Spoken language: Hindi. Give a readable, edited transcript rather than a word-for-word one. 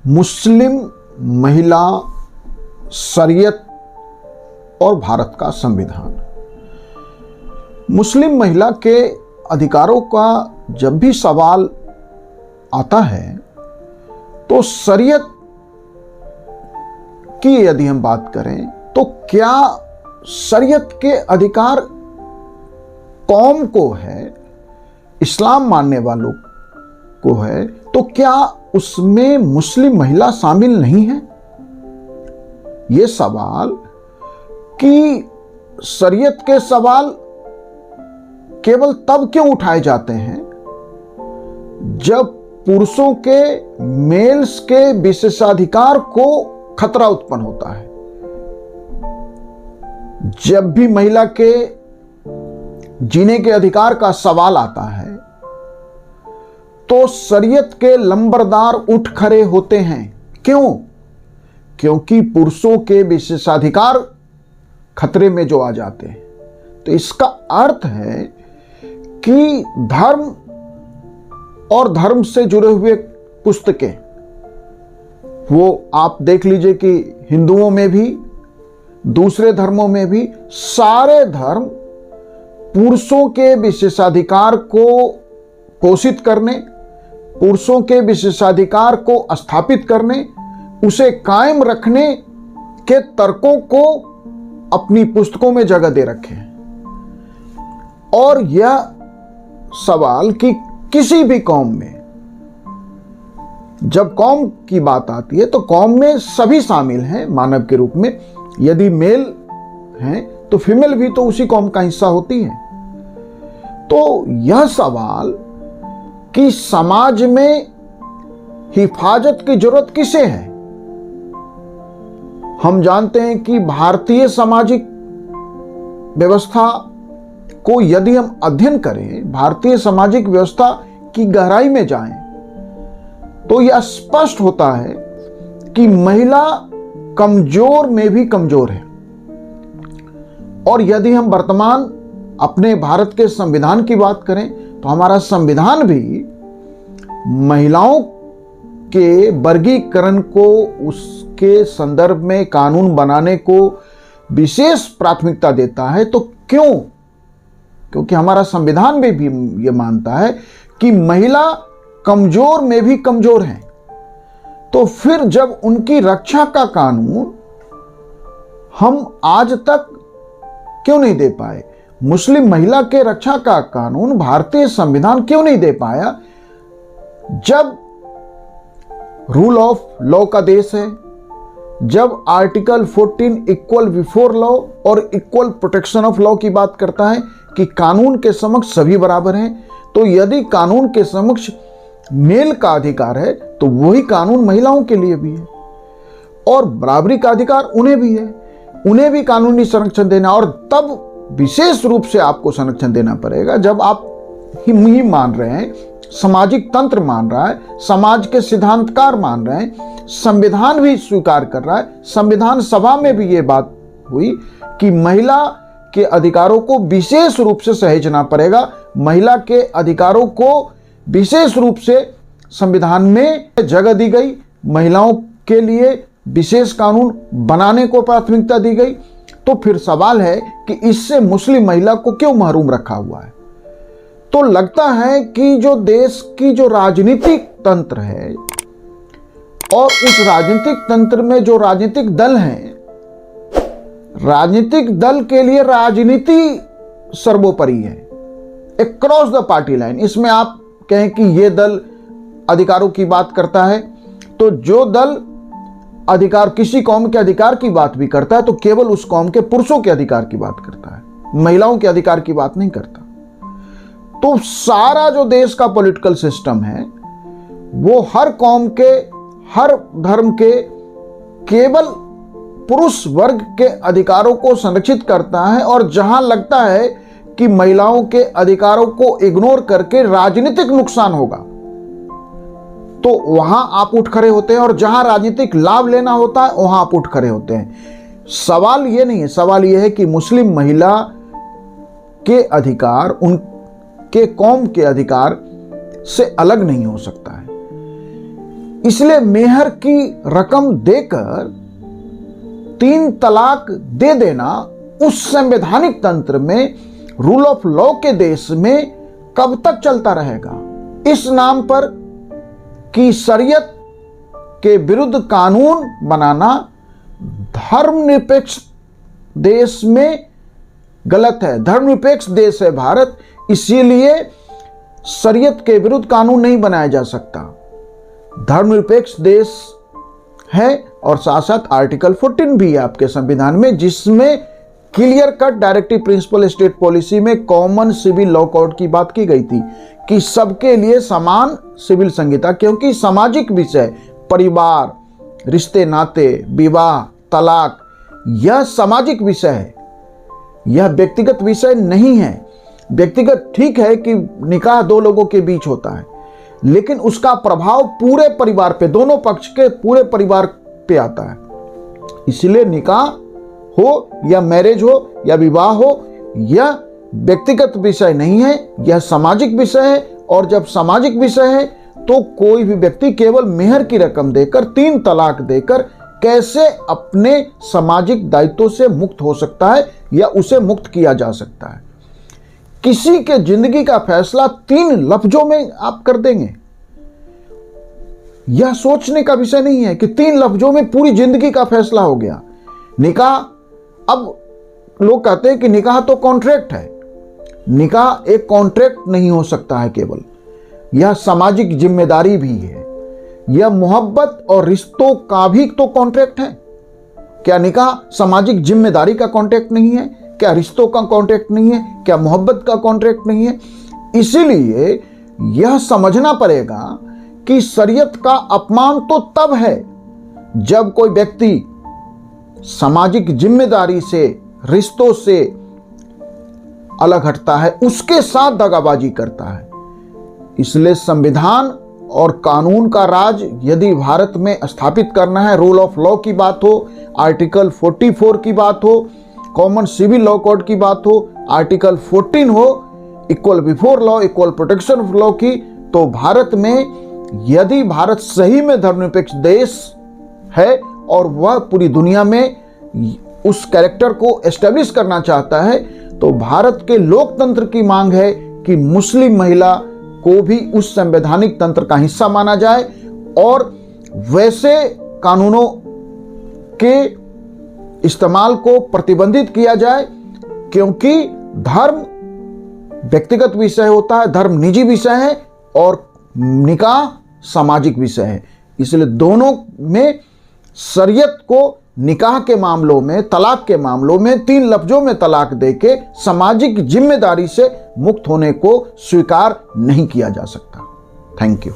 मुस्लिम महिला, शरीयत और भारत का संविधान। मुस्लिम महिला के अधिकारों का जब भी सवाल आता है तो शरीयत की यदि हम बात करें तो क्या शरीयत के अधिकार कौम को है, इस्लाम मानने वालों को है, तो क्या उसमें मुस्लिम महिला शामिल नहीं है? ये सवाल कि शरीयत के सवाल केवल तब क्यों उठाए जाते हैं जब पुरुषों के, मेल्स के विशेषाधिकार को खतरा उत्पन्न होता है। जब भी महिला के जीने के अधिकार का सवाल आता है तो शरीयत के लंबरदार उठ खड़े होते हैं। क्यों? क्योंकि पुरुषों के विशेषाधिकार खतरे में जो आ जाते हैं। तो इसका अर्थ है कि धर्म और धर्म से जुड़े हुए पुस्तकें, वो आप देख लीजिए कि हिंदुओं में भी, दूसरे धर्मों में भी, सारे धर्म पुरुषों के विशेषाधिकार को पोषित करने, पुरुषों के विशेषाधिकार को स्थापित करने, उसे कायम रखने के तर्कों को अपनी पुस्तकों में जगह दे रखे हैं। और यह सवाल कि किसी भी कौम में, जब कौम की बात आती है तो कौम में सभी शामिल हैं मानव के रूप में। यदि मेल हैं तो फीमेल भी तो उसी कौम का हिस्सा होती है। तो यह सवाल कि समाज में हिफाजत की जरूरत किसे है? हम जानते हैं कि भारतीय सामाजिक व्यवस्था को यदि हम अध्ययन करें, भारतीय सामाजिक व्यवस्था की गहराई में जाएं, तो यह स्पष्ट होता है कि महिला कमजोर में भी कमजोर है। और यदि हम वर्तमान अपने भारत के संविधान की बात करें तो हमारा संविधान भी महिलाओं के वर्गीकरण को, उसके संदर्भ में कानून बनाने को विशेष प्राथमिकता देता है। तो क्यों? क्योंकि हमारा संविधान भी ये मानता है कि महिला कमजोर में भी कमजोर है। तो फिर जब उनकी रक्षा का कानून हम आज तक क्यों नहीं दे पाए, मुस्लिम महिला के रक्षा का कानून भारतीय संविधान क्यों नहीं दे पाया? जब रूल ऑफ लॉ का देश है, जब आर्टिकल 14 इक्वल बिफोर लॉ और इक्वल प्रोटेक्शन ऑफ लॉ की बात करता है कि कानून के समक्ष सभी बराबर हैं, तो यदि कानून के समक्ष मेल का अधिकार है तो वही कानून महिलाओं के लिए भी है और बराबरी का अधिकार उन्हें भी है। उन्हें भी कानूनी संरक्षण देना, और तब विशेष रूप से आपको संरक्षण देना पड़ेगा जब आप ही मान रहे हैं, सामाजिक तंत्र मान रहा है, समाज के सिद्धांतकार मान रहे हैं, संविधान भी स्वीकार कर रहा है। संविधान सभा में भी ये बात हुई कि महिला के अधिकारों को विशेष रूप से सहेजना पड़ेगा। महिला के अधिकारों को विशेष रूप से संविधान में जगह दी गई, महिलाओं के लिए विशेष कानून बनाने को प्राथमिकता दी गई। तो फिर सवाल है कि इससे मुस्लिम महिला को क्यों महरूम रखा हुआ है? तो लगता है कि जो देश की जो राजनीतिक तंत्र है और उस राजनीतिक तंत्र में जो राजनीतिक दल हैं, राजनीतिक दल के लिए राजनीति सर्वोपरि है, अक्रॉस द पार्टी लाइन। इसमें आप कहें कि ये दल अधिकारों की बात करता है, तो जो दल अधिकार, किसी कौम के अधिकार की बात भी करता है तो केवल उस कौम के पुरुषों के अधिकार की बात करता है, महिलाओं के अधिकार की बात नहीं करता। तो सारा जो देश का पॉलिटिकल सिस्टम है वो हर कौम के, हर धर्म के केवल पुरुष वर्ग के अधिकारों को संरक्षित करता है, और जहां लगता है कि महिलाओं के अधिकारों को इग्नोर करके राजनीतिक नुकसान होगा तो वहां आप उठ खड़े होते हैं, और जहां राजनीतिक लाभ लेना होता है वहां आप उठ खड़े होते हैं। सवाल ये नहीं है, सवाल ये है कि मुस्लिम महिला के अधिकार उनके कौम के अधिकार से अलग नहीं हो सकता है। इसलिए मेहर की रकम देकर 3 तलाक दे देना उस संवैधानिक तंत्र में, रूल ऑफ लॉ के देश में कब तक चलता रहेगा? इस नाम पर कि शरीयत के विरुद्ध कानून बनाना धर्मनिरपेक्ष देश में गलत है। धर्मनिरपेक्ष देश है भारत, इसीलिए शरीयत के विरुद्ध कानून नहीं बनाया जा सकता। धर्मनिरपेक्ष देश है और साथ साथ आर्टिकल 14 भी है आपके संविधान में, जिसमें clear cut directive principle state policy में कॉमन सिविल लॉ कोड की बात की गई थी कि सबके लिए समान सिविल संहिता, क्योंकि सामाजिक विषय, परिवार, रिश्ते नाते, विवाह, तलाक, यह सामाजिक विषय है, यह व्यक्तिगत विषय नहीं है। व्यक्तिगत ठीक है कि निकाह 2 लोगों के बीच होता है, लेकिन उसका प्रभाव पूरे परिवार पे, दोनों पक्ष के पूरे परिवार पे आता है। इसलिए निकाह हो या मैरिज हो या विवाह हो, यह व्यक्तिगत विषय नहीं है, यह सामाजिक विषय है। और जब सामाजिक विषय है तो कोई भी व्यक्ति केवल मेहर की रकम देकर, 3 तलाक देकर कैसे अपने सामाजिक दायित्वों से मुक्त हो सकता है या उसे मुक्त किया जा सकता है। किसी के जिंदगी का फैसला 3 लफ्जों में आप कर देंगे, यह सोचने का विषय नहीं है कि 3 लफ्जों में पूरी जिंदगी का फैसला हो गया। निकाह, अब लोग कहते हैं कि निकाह तो कॉन्ट्रैक्ट है। निकाह एक कॉन्ट्रैक्ट नहीं हो सकता है केवल, यह सामाजिक जिम्मेदारी भी है। यह मोहब्बत और रिश्तों का भी तो कॉन्ट्रैक्ट है। क्या निकाह सामाजिक जिम्मेदारी का कॉन्ट्रैक्ट नहीं है? क्या रिश्तों का कॉन्ट्रैक्ट नहीं है? क्या मोहब्बत का कॉन्ट्रैक्ट नहीं है? इसीलिए यह समझना पड़ेगा कि शरीयत का अपमान तो तब है जब कोई व्यक्ति सामाजिक जिम्मेदारी से, रिश्तों से अलग हटता है, उसके साथ दगाबाजी करता है। इसलिए संविधान और कानून का राज यदि भारत में स्थापित करना है, रूल ऑफ लॉ की बात हो, आर्टिकल 44 की बात हो, कॉमन सिविल लॉ कोड की बात हो, आर्टिकल 14 हो, equal before law, equal protection of law की, तो भारत में यदि भारत सही में धर्मनिरपेक्ष देश है और वह पूरी दुनिया में उस कैरेक्टर को एस्टेब्लिश करना चाहता है, तो भारत के लोकतंत्र की मांग है कि मुस्लिम महिला को भी उस संवैधानिक तंत्र का हिस्सा माना जाए और वैसे कानूनों के इस्तेमाल को प्रतिबंधित किया जाए, क्योंकि धर्म व्यक्तिगत विषय होता है, धर्म निजी विषय है और निकाह सामाजिक विषय है। इसलिए दोनों में शरीयत को निकाह के मामलों में, तलाक के मामलों में 3 लफ्जों में तलाक देके सामाजिक जिम्मेदारी से मुक्त होने को स्वीकार नहीं किया जा सकता। Thank you.